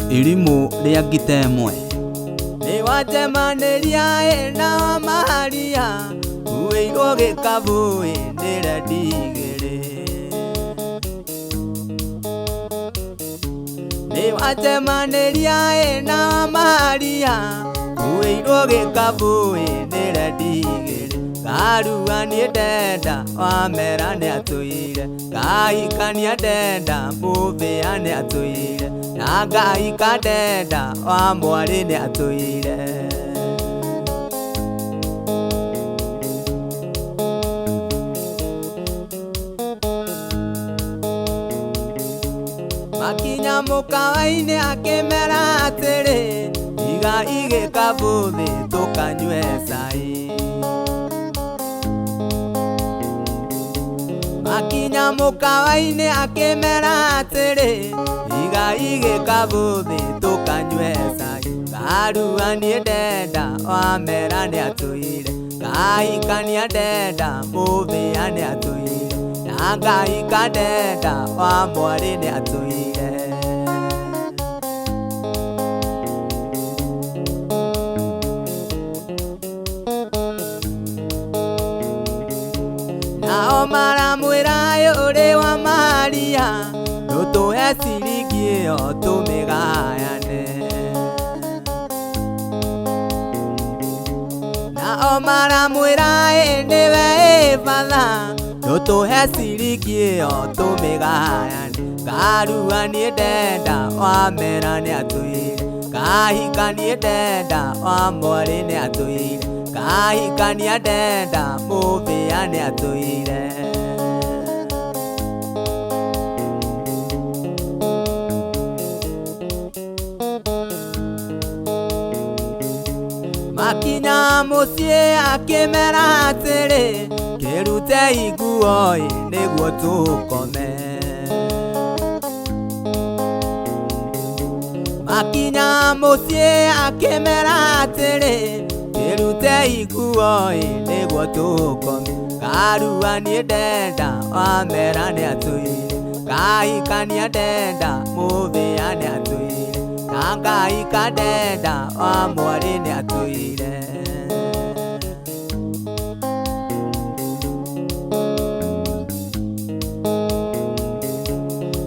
Irimu ria gitemwe ni watemaniria na maharia uigo gikabu ndira digere ni watemaniria na maharia uigo gikabu ndira digere Karua ni denda wamera ni atuire Gaika ni denda muvia ni atuire na Gaika denda wamwari ni atuire Makinya mukawaini akimera atiri iga igikabuthi tukanywe cai Makinya mukawaini akimera atiri iga igikabuthi tukanywe cai Karua ni denda wamera ni atuire Gaika ni denda muvia ni atuire na Gaika denda wamwari ni atuire Nao maramwira yuri wa Maria nutuhe ciringi iyo tumigayane Nao maramwira niwe fatha nutuhe ciringi iyo tumigayane Karua ni denda wamera ni atuire Gaika ni denda wamwari ni atuire Gaika ni denda muvia ni atuire Makinya mucie akimera atiri kirute iguo niguo tukome Makinya mucie akimera atiri kirute iguo niguo tukome Karua ni denda wamera ni atuire Gaika ni denda muvia ni atuire na Gaika denda wamwari ni atuire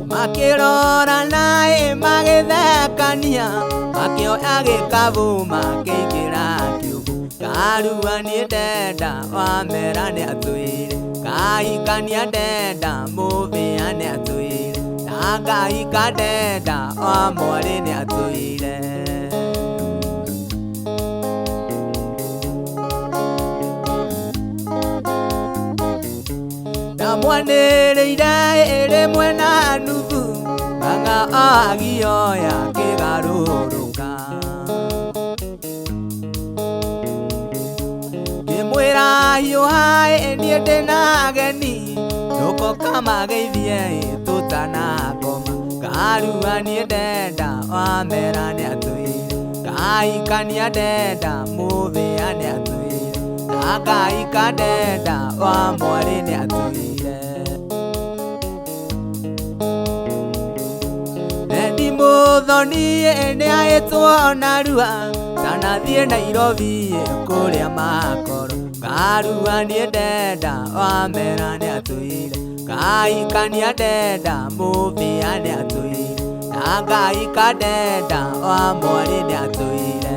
Makirora nae magithekania makioya gikabu makiingira kiugo Karua ni denda wamera ni atuire Gaika ni denda muvia ni atuire na Gaika denda wamwari ni atuire Namwaniriire rimwe na nuthu Ng'ang'a agioya kigaruruka Ngimwira hiuha nie ndina ageni nuko kamageithie tutanakoma Karua ni denda wamera ni atuire Gaika ni denda muvia ni atuire na Gaika denda wamwari ni atuire Endi muthoni ni aitwo narua tanathie Nairobi kuria makoro Karua ni denda wamera ni atuire Gaika ni denda muvia ni atuire na Gaika denda wamwari ni atuire